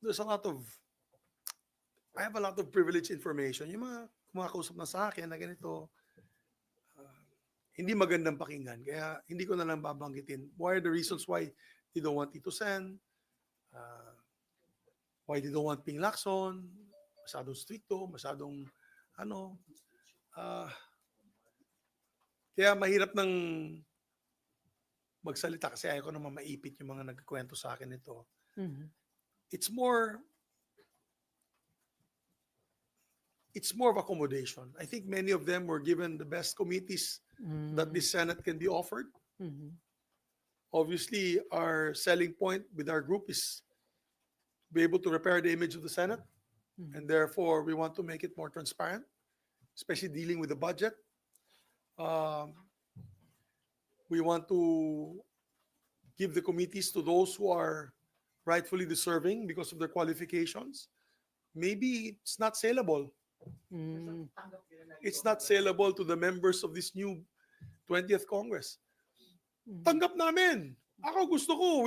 there's a lot of, I have a lot of privileged information. Yung mga kumakausap na sa akin na ganito, hindi magandang pakinggan. Kaya hindi ko na lang babanggitin. What are the reasons why they don't want Tito Sen? Uh, why they don't want Ping Lacson? Masyadong stricto, masyadong ano. Uh, kaya mahirap ng magsalita kasi ayaw ko naman maipit yung mga nagkwento sa akin nito. It's more of accommodation. I think many of them were given the best committees that the Senate can be offered. Obviously, our selling point with our group is to be able to repair the image of the Senate, and therefore we want to make it more transparent, especially dealing with the budget. We want to give the committees to those who are rightfully deserving because of their qualifications. Maybe it's not saleable. It's not saleable to the members of this new 20th Congress. Tanggap namin. Ako gusto ko,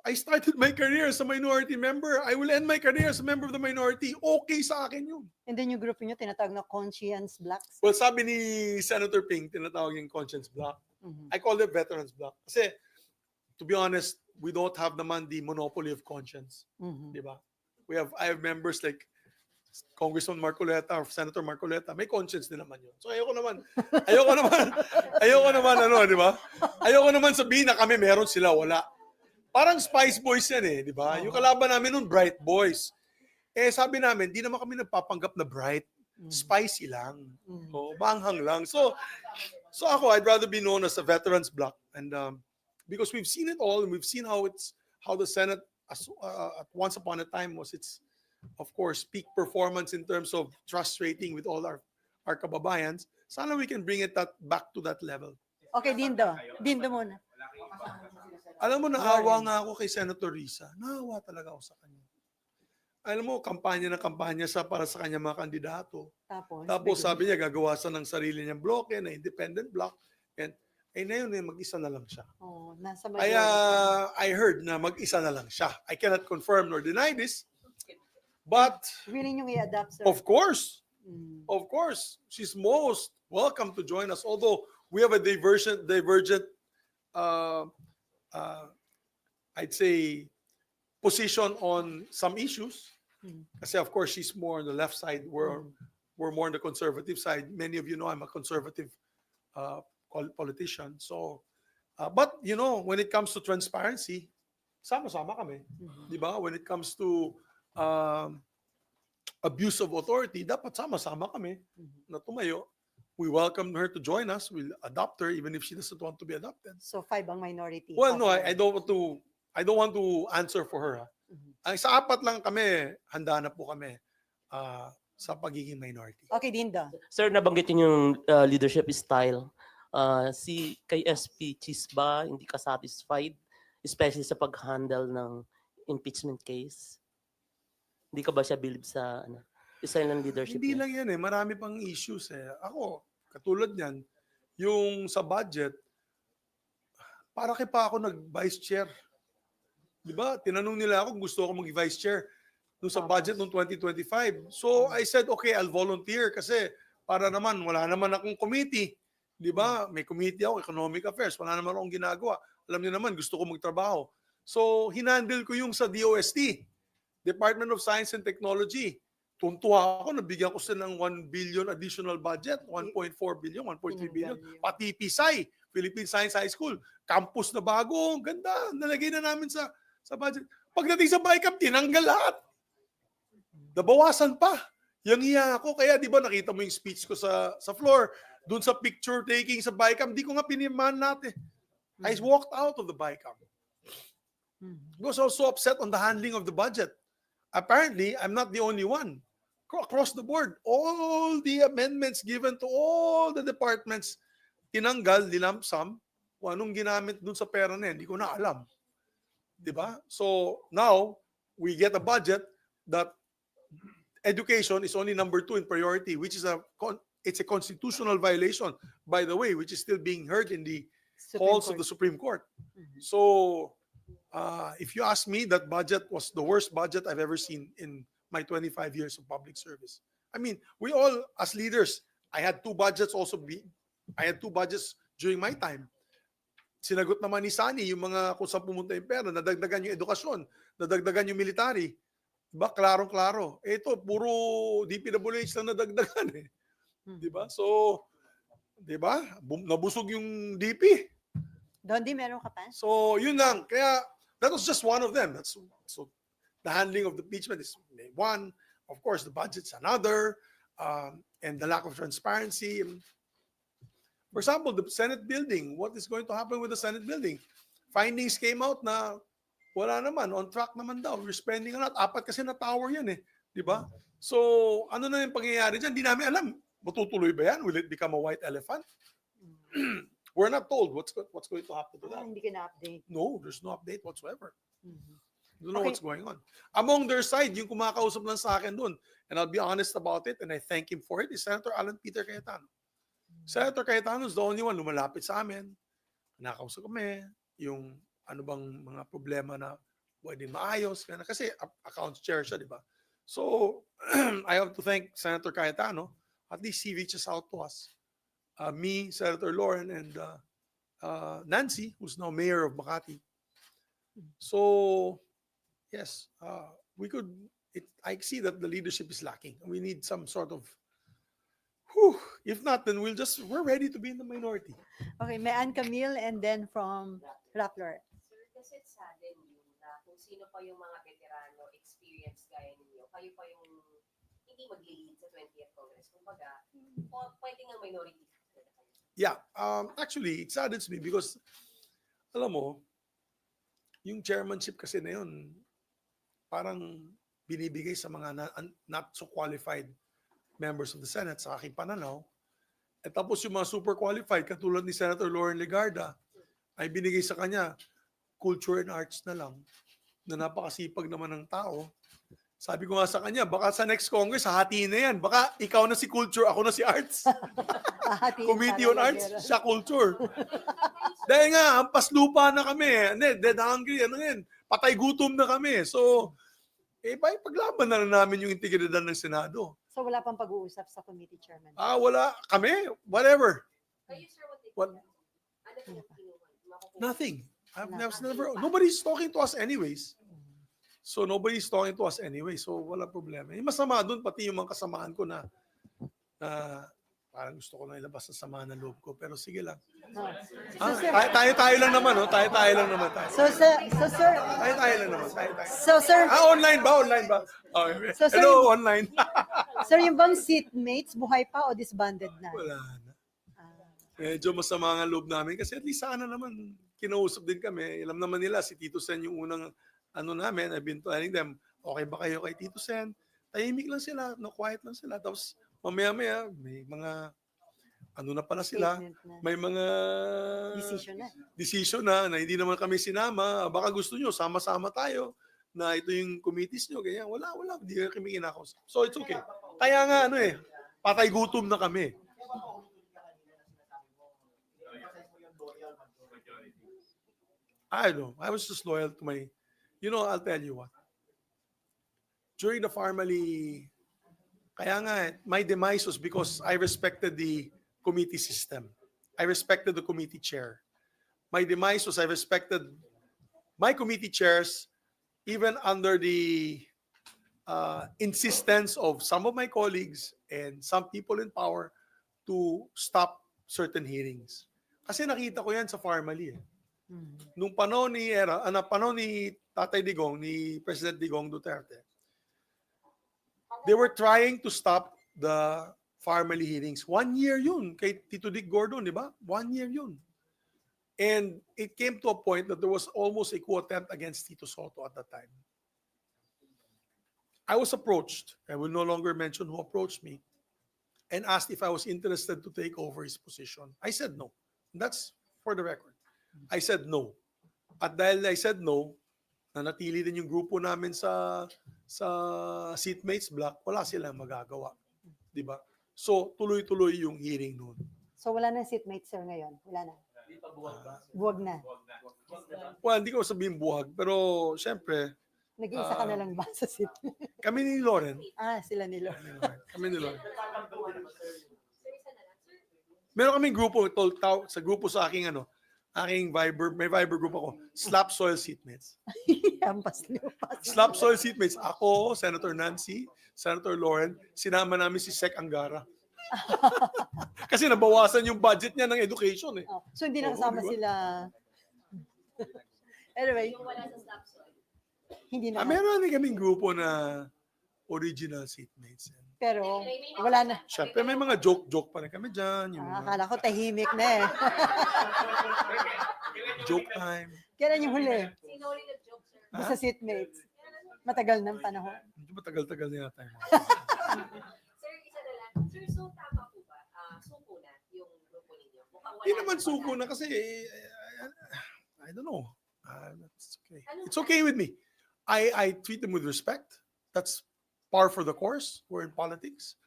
I started my career as a minority member. I will end my career as a member of the minority. Okay sa akin yun. And then yung group niyo tinatawag na conscience blacks? Well, sabi ni Senator Ping, tinatawag yung conscience block. I call it veterans block. Kasi, to be honest, we don't have naman the monopoly of conscience. Diba? I have members like Congressman Marcoleta or Senator Marcoleta, may conscience din naman yun. So ayoko naman, di ba? Ayoko naman sabihin na kami meron sila, wala. Parang Spice Boys yan eh, di ba? Yung kalaban namin nun, Bright Boys. Eh sabi namin, di naman kami nagpapanggap na bright. Spicy lang. Manghang lang. So ako, I'd rather be known as a veterans block. And because we've seen it all, and we've seen how the Senate at once upon a time was its, of course, peak performance in terms of trust rating with all our kababayans. Sana we can bring it back to that level. Okay, Dindo. Dindo muna. Alam mo, naawa nga ako kay Senator Risa. Naawa talaga ako sa kanya. Alam mo, kampanya para sa kanya mga kandidato. Tapos sabi niya, gagawa siya ng sarili niyang bloke, na independent block. And na yun, mag-isa na lang siya. Kaya I heard na mag-isa na lang siya. I cannot confirm nor deny this. But, willing yung i-adapt, sir? Of course, she's most welcome to join us. Although we have a divergent, I'd say, position on some issues. Kasi of course she's more on the left side. We're more on the conservative side. Many of you know I'm a conservative politician. So, but you know, when it comes to transparency, sama-sama kami, di ba? When it comes to abuse of authority, dapat sama-sama kami na tumayo. We welcome her to join us. We'll adopt her even if she doesn't want to be adopted. So 5 ang minority. Well, no, I don't want to answer for her. Ang sa 4 lang kami, handa na po kami sa pagiging minority. Okay, Dindo. Sir, nabanggit yung leadership style. Kay SP Chisba, hindi ka satisfied, especially sa pag-handle ng impeachment case? Hindi ka ba siya believe sa style ng leadership Hindi niya? lang yan eh. Marami pang issues eh. Ako, katulad niyan, yung sa budget, para kay pa ako nag-vice chair. Di ba? Tinanong nila ako kung gusto ako mag-vice chair nung sa budget noong 2025. So I said, okay, I'll volunteer kasi para naman, wala naman akong committee. Di ba? May committee ako, Economic Affairs. Wala naman akong ginagawa. Alam niyo naman, gusto ko magtrabaho. So hinandle ko yung sa DOST. Department of Science and Technology. Tuntua ako, nabigyan ko sila ng 1 billion additional budget, 1.4 billion, 1.3 billion. Pati PSI, Philippine Science High School, campus na bago, ganda, nalagay na namin sa budget. Pagdating sa BICAM, tinanggal lahat. Nabawasan pa. Yang iya ako, kaya di ba nakita mo yung speech ko sa floor, dun sa picture taking sa BICAM, di ko nga pinirmahan natin. I walked out of the BICAM. I was also upset on the handling of the budget. Apparently, I'm not the only one. Across the board, all the amendments given to all the departments, tinanggal, nilamsam, kung anong ginamit dun sa pera na yan, hindi ko na alam. Diba? So, now, we get a budget that education is only number 2 in priority, which is it's a constitutional violation, by the way, which is still being heard in the halls of the Supreme Court. So, If you ask me, that budget was the worst budget I've ever seen in my 25 years of public service. I mean, we all, as leaders, I had two budgets during my time. Sinagot naman ni Sani yung mga kung saan pumunta yung pera, nadagdagan yung edukasyon, nadagdagan yung military. Diba? Klarong-klaro. Ito, puro DPWH lang nadagdagan eh. Diba? So, diba? Nabusog yung DP. Dondi, meron ka pa? So, yun lang. Kaya, that was just one of them. So the handling of the impeachment is one. Of course, the budget's another. And the lack of transparency. For example, the Senate building. What is going to happen with the Senate building? Findings came out na wala naman. On track naman daw. We're spending a lot. 4 kasi na tower yan eh. Di ba? So, ano na yung pangyayari dyan? Di namin alam. Matutuloy ba yan? Will it become a white elephant? We're not told what's going to happen to that. Hindi ka na-update. No, there's no update whatsoever. Mhm. Don't know Okay. what's going on. Among their side, yung kumakausap lang sa akin doon, and I'll be honest about it, and I thank him for it, is Senator Alan Peter Cayetano. Senator Cayetano is the only one lumalapit sa amin. Nakausap kami, yung ano bang mga problema na pwede maayos. Kasi accounts chair siya, di ba? So, I have to thank Senator Cayetano. At least he reaches out to us. Me, Senator Lauren, and Nancy, who's now mayor of Makati. So, yes, we could. I see that the leadership is lacking. We need some sort of. If not, then we're ready to be in the minority. Okay, may Ann Camille and then from Rappler. Sir, kasi sudden yun na kung sino pa yung mga veterano, experience gaya ninyo, kayo pa yung hindi mag-lead sa 20th Congress. Kumbaga, pwede nga minority. Yeah, actually, it saddens me because, alam mo, yung chairmanship kasi na yun, parang binibigay sa mga not so qualified members of the Senate sa aking pananaw. At tapos yung mga super qualified, katulad ni Senator Lauren Legarda, ay binigay sa kanya culture and arts na lang, na napakasipag naman ng tao. Sabi ko nga sa kanya, baka sa next Congress, hahatiin na yan. Baka ikaw na si culture, ako na si arts. Committee on Arts, siya culture. Dahil nga, hampas lupa na kami. Dead hungry, ano yan. Patay gutom na kami. So, paglaban na lang namin yung integridad ng Senado. So wala pang pag-uusap sa committee chairman. Wala. Kami, whatever. Kayo, sir, What? ano po kinuha? Nothing. Nobody's talking to us anyways. So, nobody's talking to us anyway. So, wala problema. Yung masama doon, pati yung mga kasamaan ko na parang gusto ko na ilabas sa sama ng loob ko. Pero sige lang. Tayo lang naman, no? Tayo lang naman. So sir, Tayo lang naman. Tayo. so sir, Online ba? Oh, So, sir, hello, online. sir, yung bang seatmates, buhay pa o disbanded na? Wala na. Ah, Medyo masama ang loob namin kasi at least sana naman kinausap din kami. Alam naman nila si Tito Sen yung unang namin. I've been telling them, okay ba kayo kay Tito Sen? Tahimik lang sila, quiet lang sila. Tapos mamaya-maya may mga na pala sila. statement na. May mga Decision na. na hindi naman kami sinama. Baka gusto nyo, sama-sama tayo na ito yung committees nyo. Ganyan. Wala. Hindi kami kinakausap. So it's okay. Kaya nga patay gutom na kami. I don't know. I was just loyal to my, I'll tell you what. During the Farmally, kaya nga, my demise was because I respected the committee system. I respected the committee chair. My demise was I respected my committee chairs even under the insistence of some of my colleagues and some people in power to stop certain hearings. Kasi nakita ko yan sa Farmally. Nung panahon ni Tatay Digong, ni President Digong Duterte, they were trying to stop the Farmally hearings. 1 year yun kay Tito Dick Gordon, di ba? 1 year yun. And it came to a point that there was almost a coup attempt against Tito Soto at that time. I was approached, I will no longer mention who approached me, and asked if I was interested to take over his position. I said no. That's for the record. I said no. At dahil I said no, nanatili din yung grupo namin sa seatmates block, wala silang magagawa. Di ba? So, tuloy-tuloy yung hearing noon. So wala na seatmates, sir, ngayon? Wala na? Buwag na. Well, hindi ko sabihin buwag, pero syempre, Nag-iisa ka na lang ba sa seatmate? kami ni Loren, Sila ni Lord. kami ni Loren. Sir, isa na lang. Sir, Meron kaming grupo, sa grupo sa aking aking Viber, may Viber group ako, Slap Soil Seatmates. Ampas niyo pa. Slap Soil Seatmates, ako, Senator Nancy, Senator Lauren, sinama namin si Sec Angara. Kasi nabawasan yung budget niya ng education eh. Oh, so hindi Oo, nakasama di ba? sila. Anyway, yung wala sa stop sign. hindi na. Meron din kaming grupo na original seatmates. Pero wala na. Siyempre, may mga joke pa rin kami dyan. Yung mga Akala ko tahimik na eh. joke time. Kailan yung huli? Sino ulit nag-joke, sir? Ha? Sa seatmates. Matagal ng panahon. Medyo matagal-tagal na yata. Sir, isa na lang. Sir, so tama po ba? Suko na yung grupo ninyo. Mukhang wala Hindi naman na suko wala. na kasi, I don't know. It's okay. Ano It's okay with me. I treat them with respect. That's par for the course. We're in politics.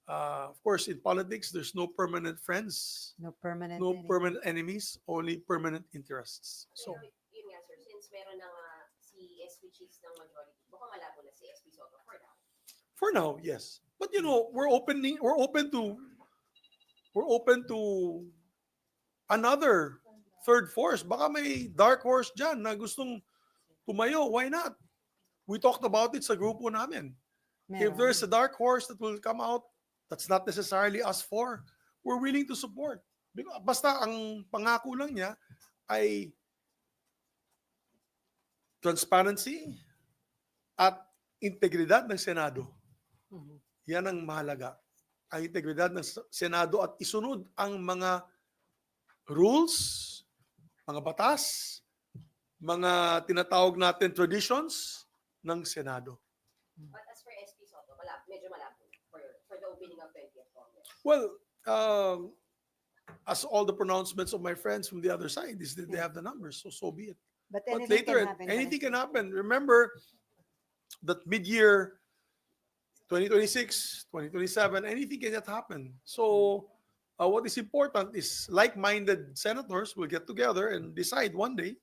Of course, in politics, there's no permanent friends, No permanent. no enemy. permanent enemies, only permanent interests. So, Pero, yun nga, sir, since meron na nga si SP Cheese ng majority, mukhang malabo na si SP Soto for now. for now, yes. But you know, we're open to another third force. Baka may dark horse dyan na gustong tumayo. Why not? We talked about it sa grupo namin. If Meron. there's a dark horse that will come out, that's not necessarily us four. We're willing to support. Basta ang pangako lang niya ay transparency at integridad ng Senado. Mhm. Yan ang mahalaga. Ang integridad ng Senado at isunod ang mga rules, mga batas, mga tinatawag natin traditions ng Senado. But as for SP Soto, medyo malabo na for the opening of 20th Congress. Well, as all the pronouncements of my friends from the other side is that they have the numbers, so be it. But But anything later, can happen. anything can happen. Remember that mid-year 2026, 2027, anything can yet happen. So what is important is like-minded senators will get together and decide one day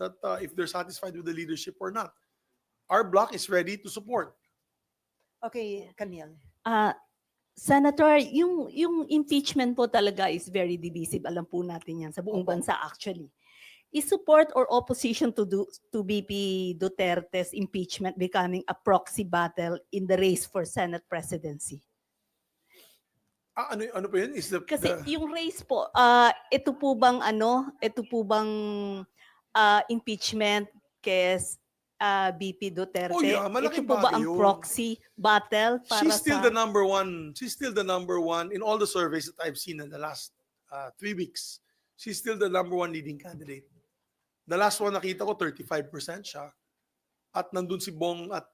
that if they're satisfied with the leadership or not. Our bloc is ready to support. Okay, Camille. Senator, yung impeachment po talaga is very divisive. Alam po natin yan sa buong Opo. bansa actually. Is support or opposition to BP Duterte's impeachment becoming a proxy battle in the race for Senate presidency? Ano po yun? Is Kasi yung race po, ito po bang impeachment kay BP Duterte? Oh, yeah, ito malaking po ba bagay ang yun. proxy battle para she's still sa the number one. She's still the number one in all the surveys that I've seen in the last 3 weeks. She's still the number one leading candidate. The last one nakita ko 35% siya. At nandun si Bongo at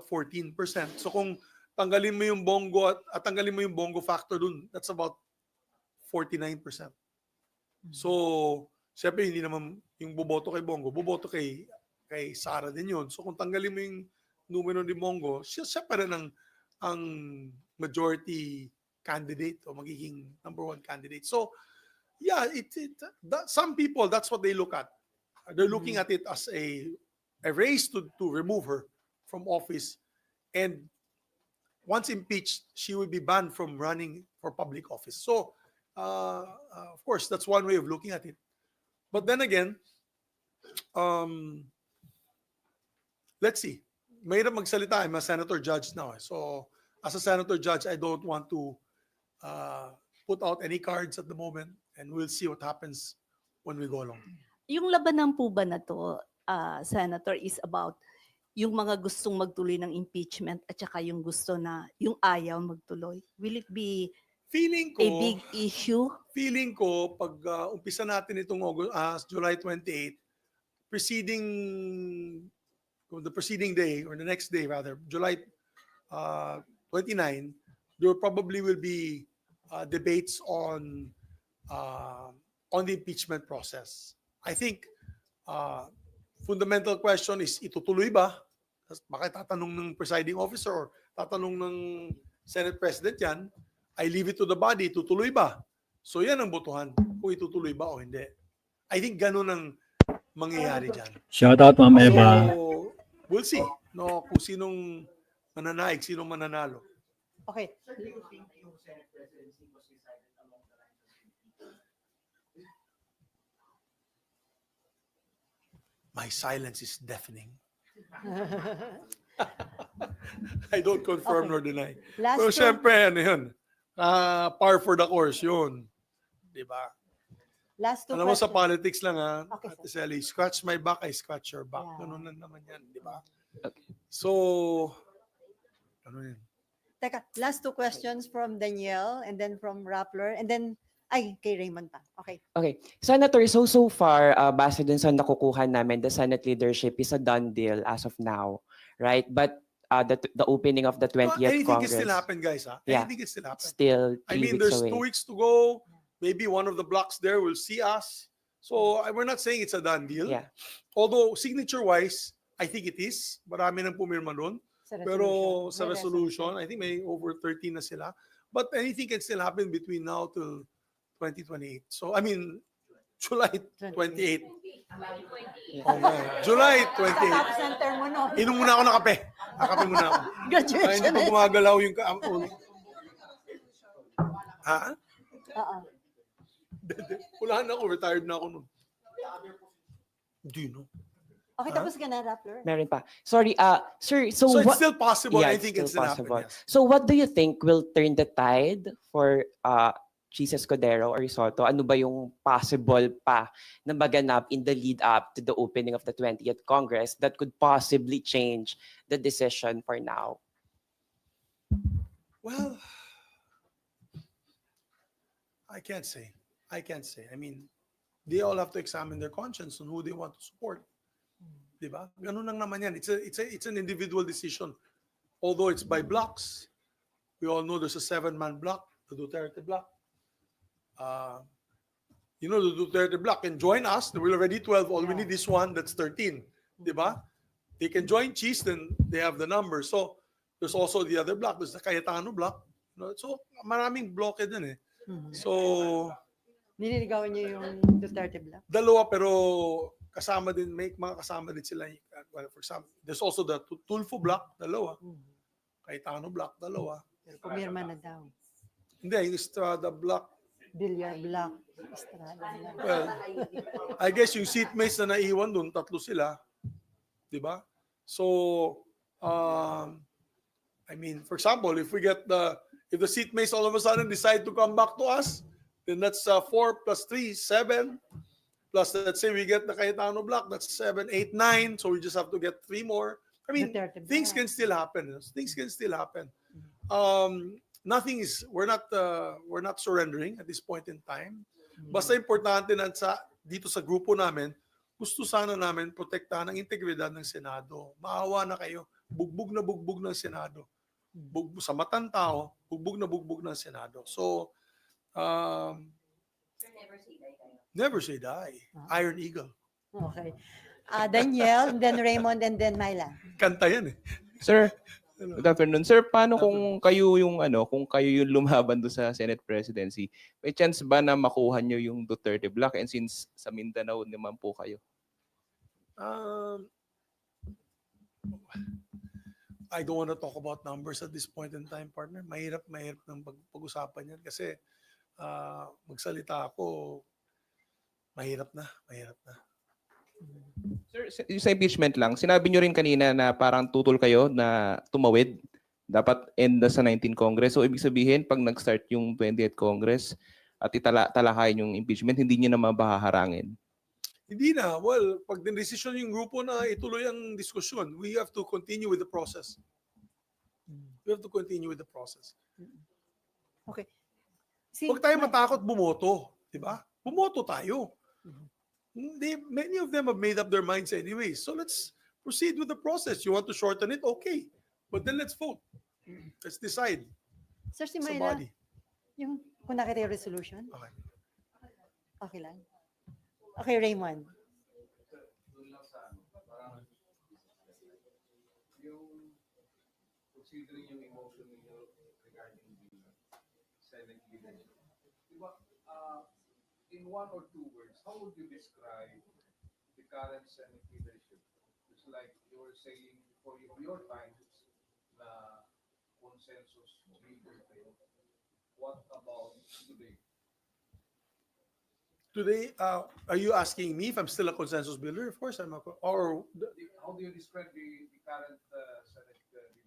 14%. So kung tanggalin mo yung Bongo at tanggalin mo yung Bongo factor dun, that's about 49%. So, siyempre hindi naman yung boboto kay Bongo, boboto kay Sara din yun. So kung tanggalin mo yung numero ni Bongo, siya pa rin ang majority candidate o magiging number one candidate. So yeah, some people, that's what they look at. They're looking at it as a race to remove her from office. And once impeached, she will be banned from running for public office. So of course, that's one way of looking at it. But then again, let's see. Mahirap magsalita. I'm a senator judge now. So as a senator judge, I don't want to put out any cards at the moment, and we'll see what happens when we go along. yung labanan po ba na to, Senator, is about yung mga gustong magtuloy ng impeachment at saka yung gusto na yung ayaw magtuloy? Will it be Feeling a ko, big issue? pag umpisa natin itong July 28, the preceding day, or the next day rather, July 29, there probably will be debates on the impeachment process. I think fundamental question is itutuloy ba? Baka tatanong ng presiding officer or tatanong ng Senate President yan, I leave it to the body, tutuloy ba? So yan ang botohan. kung itutuloy ba o hindi. I think ganun ang mangyayari dyan. Shout out, Ma'am Eva. So, we'll see no, kung sinong mananaig, sinong mananalo. Okay. My silence is deafening. I don't confirm Okay. nor deny. Last Pero two, syempre, ano yun, par for the course yun. Di ba? last two Alam mo, sa questions. politics lang Okay, Ate Sally, scratch my back, I scratch your back. Yeah. Ganun lang naman yan, di ba? Okay. So, ano yun? Teka, last two questions from Danielle and then from Rappler and then, kay Raymond pa. Okay. Okay. Senator, so far, base dun sa nakukuha namin, the Senate leadership is a done deal as of now, right? But the opening of the 20th Anything Congress can still happen, guys. Yeah. Anything can still happen. still 3 I mean, weeks there's away. 2 weeks to go. Maybe one of the blocks there will see us. So we're not saying it's a done deal. Yeah. Although signature-wise, I think it is. Marami nang pumirma doon. Sa Pero sa May resolution, I think may over 13 na sila. But anything can still happen between now till 2028. So, I mean, July 28. Oh, man. July Top 28. center mo, no? Inom muna ako ng kape. Kape muna ako. Ay, Graduation. hindi pa gumagalaw yung Ha? Oo. Wala na ako. Retired na ako nun. Hindi, no? Okay, tapos ka na, Rappler? Meron pa. Sorry, sir, so, So it's what, still possible. Yeah, Anything can it's still still happen. possible. Yes. So what do you think will turn the tide for Chis Escudero or Soto? Ano ba yung possible pa na maganap in the lead up to the opening of the 20th Congress that could possibly change the decision for now? Well, I can't say. I can't say. I mean, they all have to examine their conscience on who they want to support. Diba? Ganun lang naman yan. It's an individual decision. Although it's by blocks. We all know there's a 7-man block, the Duterte block. The Duterte block can join us. There will already 12. All we need is one. That's 13. Diba? They can join Cheese, then they have the number. So, there's also the other block. There's the Cayetano block. So, maraming bloke din eh. So, Nililigawan niyo yung Duterte Block? dalawa pero kasama din, may mga kasama din sila. Well, for example, there's also the Tulfo block, dalawa. Cayetano block, dalawa. Pero pumirma na daw. Hindi, yung Estrada block. Villar Block. Estrada Block. Well, I guess yung seatmates na naiwan doon, 3 sila. Di ba? So, I mean, for example, if the seatmates all of a sudden decide to come back to us, then that's 4 plus 3, 7. Plus, let's say we get the Cayetano block, that's 7, 8, 9. So we just have to get 3 more. I mean, Duterte things block. can still happen. Things can still happen. Nothing is, we're not surrendering at this point in time. Basta importante na dito sa grupo namin, gusto sana namin protektahan ang integridad ng Senado. Maawa na kayo. Bugbog ng Senado. Bugbog sa matang tao, bugbog ng Senado. So, Sir, never say die kayo. never say die. Iron Eagle. Okay. Danielle, and then Raymond, and then Myla. Kanta yan eh. Sir, good afternoon. Sir, paano kung kayo yung lumaban do sa Senate presidency? May chance ba na makuha nyo yung Duterte block? And since sa Mindanao naman po kayo. I don't want to talk about numbers at this point in time, partner. Mahirap ng pag-usapan yan kasi magsalita ako, mahirap na. Sir, yung sa impeachment lang, sinabi nyo rin kanina na parang tutol kayo na tumawid. Dapat end na sa 19 Congress. So, ibig sabihin, pag nag-start yung 20th Congress at talakayin yung impeachment, hindi nyo na mabaharangin. Hindi na. Well, pag din-decision yung grupo na ituloy ang diskusyon, we have to continue with the process. We have to continue with the process. Okay. Huwag tayo matakot bumoto. Diba? Bumoto tayo. Many of them have made up their minds anyway. So let's proceed with the process. You want to shorten it? Okay. But then let's vote. Let's decide. Sir, si Sa Myla, body. yung kung nakita yung resolution, Okay. okay lang. Okay, Raymond. Considering yung emotion ninyo regarding the Senate leadership. Diba, in one or two words, how would you describe the current Senate leadership? It's like you were saying for your time na consensus leader kayo. What about today? Today, are you asking me if I'm still a consensus builder? Of course, I'm a, or How do you describe the current Senate leadership?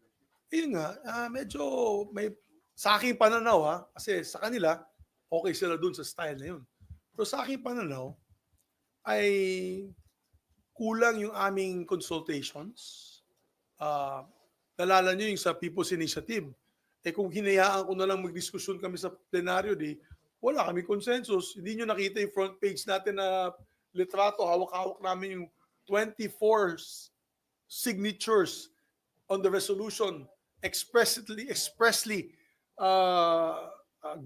yun nga, medyo may, sa aking pananaw kasi sa kanila, okay sila dun sa style na yun. Pero sa aking pananaw, ay kulang yung aming consultations. Nalala nyo yung sa People's Initiative. Kung hinayaan ko na lang magdiskusyon kami sa plenaryo, wala kami consensus. Hindi nyo nakita yung front page natin na litrato, hawak-hawak namin yung 24 signatures on the resolution expressly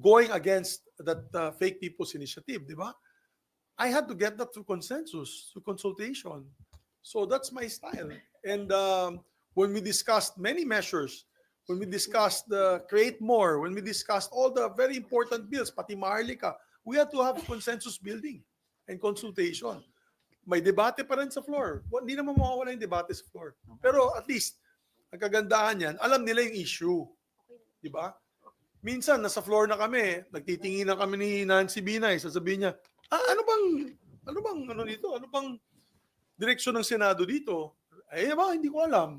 going against that fake People's Initiative, di ba? I had to get that through consensus, through consultation. So that's my style. And when we discussed many measures, when we discussed the Create More, when we discussed all the very important bills, pati Maharlika, we had to have consensus building and consultation. May debate pa rin sa floor. Hindi naman mawawala yung debate sa floor. Pero at least, ang kagandahan yan, alam nila yung issue. Di ba? Minsan, nasa floor na kami, nagtitingin na kami ni Nancy Binay, sasabihin niya, ano bang direksyon ng Senado dito? Hindi ko alam.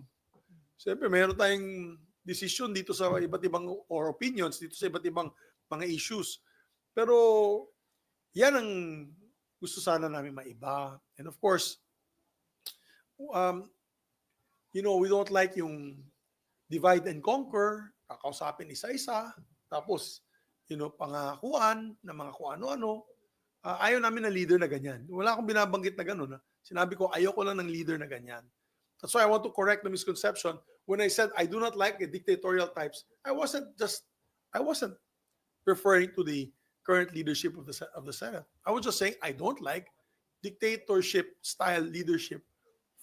Siyempre, mayroon tayong decision dito sa iba't ibang or opinions dito sa iba't ibang mga issues. Pero yan ang gusto sana namin maiba. And of course, we don't like yung divide and conquer, kakausapin isa-isa, tapos, pangakuan na mga kung ano-ano. Ayaw namin ng leader na ganyan. Wala akong binabanggit na gano'n. Sinabi ko, ayaw ko lang ng leader na ganyan. That's why I want to correct the misconception. When I said I do not like the dictatorial types, I wasn't referring to the current leadership of the Senate. I was just saying I don't like dictatorship style leadership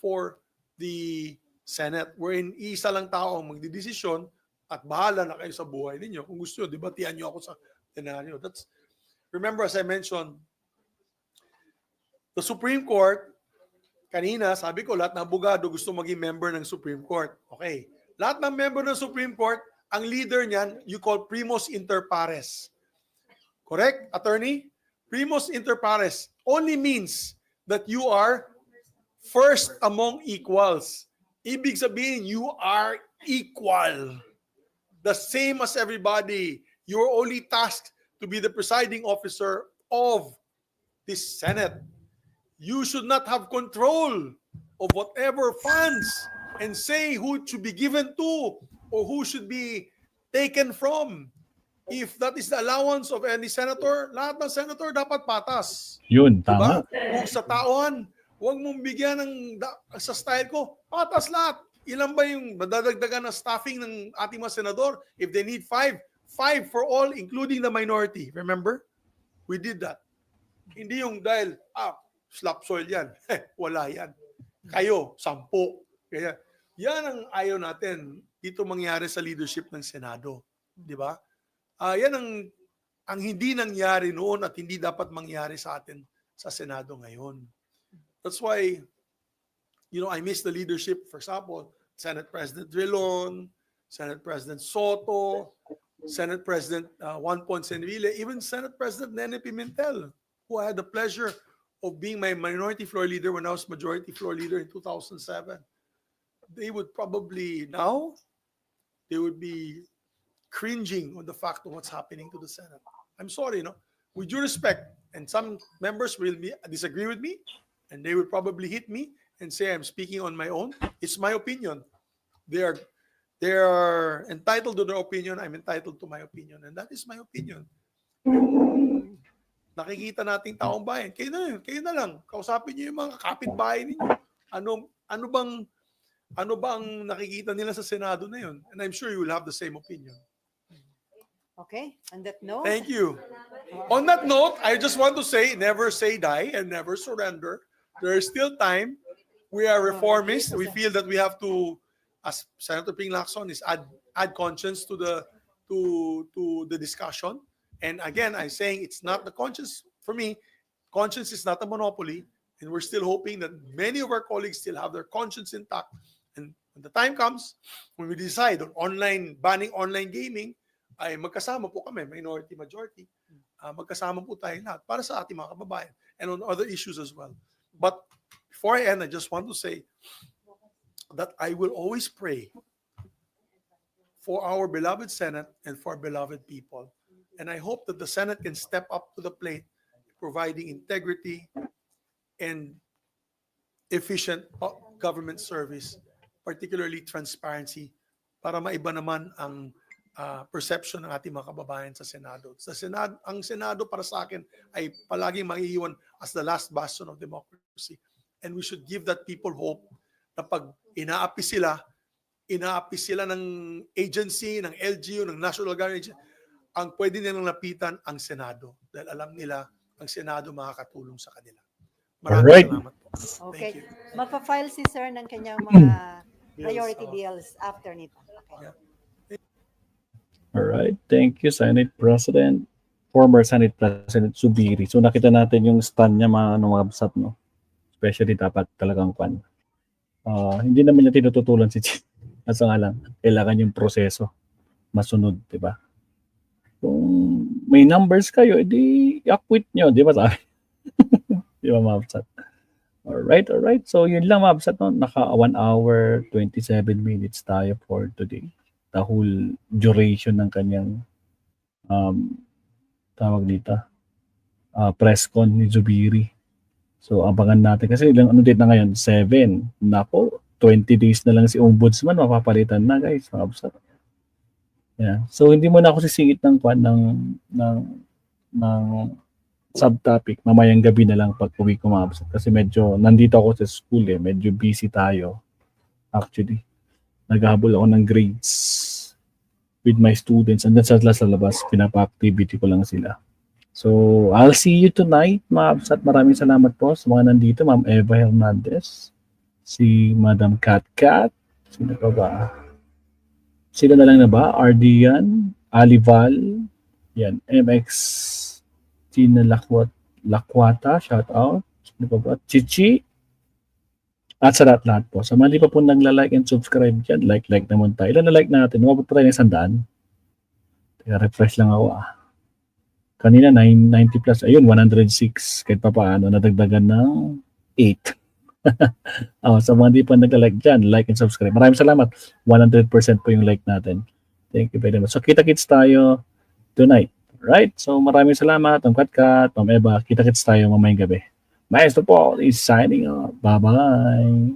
for the Senate, wherein isa lang tao ang magdidesisyon at bahala na kayo sa buhay ninyo. Kung gusto nyo, debatihan nyo ako sa plenaryo. Remember, as I mentioned, the Supreme Court, kanina, sabi ko, lahat ng abogado gusto maging member ng Supreme Court. Okay. Lahat ng member ng Supreme Court, ang leader niyan, you call primus inter pares. Correct, attorney? Primus inter pares only means that you are first among equals. Ibig sabihin, you are equal. The same as everybody. You're only tasked to be the presiding officer of this Senate. You should not have control of whatever funds and say who should be given to or who should be taken from. If that is the allowance of any senator, lahat ng senator dapat patas. Yun, Diba? tama. Kung sa taon, huwag mong bigyan sa style ko, patas lahat. Ilan ba yung madadagdagan na staffing ng ating mga senador? If they need 5 for all, including the minority. Remember? We did that. Hindi yung dahil, slap soil yan. Wala yan. Kayo, 10. Kaya, yan ang ayaw natin dito mangyari sa leadership ng Senado. Di ba? Yan ang hindi nangyari noon at hindi dapat mangyari sa atin sa Senado ngayon. That's why, I miss the leadership, for example, Senate President Drilon, Senate President Soto, Senate President Juan Ponce Enrile, even Senate President Nene Pimentel, who I had the pleasure of being my minority floor leader when I was majority floor leader in 2007. They would probably now, they would be cringing on the fact of what's happening to the Senate. I'm sorry, with due respect, and some members will disagree with me, and they will probably hit me and say I'm speaking on my own. It's my opinion. They are entitled to their opinion. I'm entitled to my opinion, and that is my opinion. Nakikita nating taong bayan. Kayo na lang. Kausapin niyo yung mga kapitbahay ninyo. Ano bang nakikita nila sa Senado na yun? And I'm sure you will have the same opinion. Okay, on that note. Thank you. On that note, I just want to say, never say die and never surrender. There is still time. We are reformists. We feel that we have to, as Senator Ping Lacson is, add conscience to the discussion. And again, I'm saying it's not the conscience for me, conscience is not a monopoly, and we're still hoping that many of our colleagues still have their conscience intact. And when the time comes, when we decide on banning online gaming, ay magkasama po kami, minority, majority, magkasama po tayo lahat para sa ating mga kababayan and on other issues as well. But before I end, I just want to say that I will always pray for our beloved Senate and for our beloved people. And I hope that the Senate can step up to the plate, providing integrity and efficient government service, particularly transparency, para maiba naman ang perception ng ating mga kababayan sa Senado. Ang Senado para sa akin ay palaging maiiwan as the last bastion of democracy. And we should give that people hope na pag inaapi sila ng agency, ng LGU, ng National Guard, ang pwede nilang lapitan ang Senado. Dahil alam nila ang Senado makakatulong sa kanila. Alright. Salamat po. Okay. Thank you. Magpa-file si sir ng kanyang mga priority bills after nito. Okay. Yeah. All right. Thank you, Senate President, former Senate President Zubiri. So nakita natin yung stand niya mga absat, no? Especially dapat talagang kwan. Hindi naman niya tinututulan si Chief. Asa nga lang, kailangan yung proseso masunod, di ba? Kung may numbers kayo, edi i-acquit nyo, di ba sabi? Di ba, mabsat? Alright. So yun lang, mabsat, no? Naka 1 hour, 27 minutes tayo for today. The whole duration ng kanyang tawag dito, press con ni Zubiri. So abangan natin kasi ilang date na ngayon, 7. Nako, 20 days na lang si Ombudsman, mapapalitan na, guys. Mabsat. Yeah. So hindi mo na ako sisingit ng subtopic. Mamayang gabi na lang pag uwi ko, mabsat. Kasi medyo nandito ako sa school medyo busy tayo actually. Naghahabol ako ng grades with my students and then sa labas, pinapa-activity ko lang sila. So, I'll see you tonight, ma'am. Maraming salamat po sa mga nandito. Ma'am Eva Hernandez, si Madam Kat, sino pa ba? Sila na lang na ba? Ardian, Alival, yan, MX, Tina Lakwata, shout out. Sino pa ba? Chichi, at sa lahat po. Sa mga di pa po nagla-like and subscribe dyan, like naman tayo. Ilan na like natin? Umabot pa tayo ng 100. Kaya refresh lang ako Kanina 90 plus. Ayun, 106. Kahit pa paano, nadagdagan ng 8. Sa mga di pa nagla-like dyan, like and subscribe. Maraming salamat. 100% po yung like natin. Thank you very much. So kita-kits tayo tonight. Right? So maraming salamat. Ang Kat, Ma'am Eva. Kita-kits tayo mamayang gabi. Maestro Paul is signing off. Bye-bye.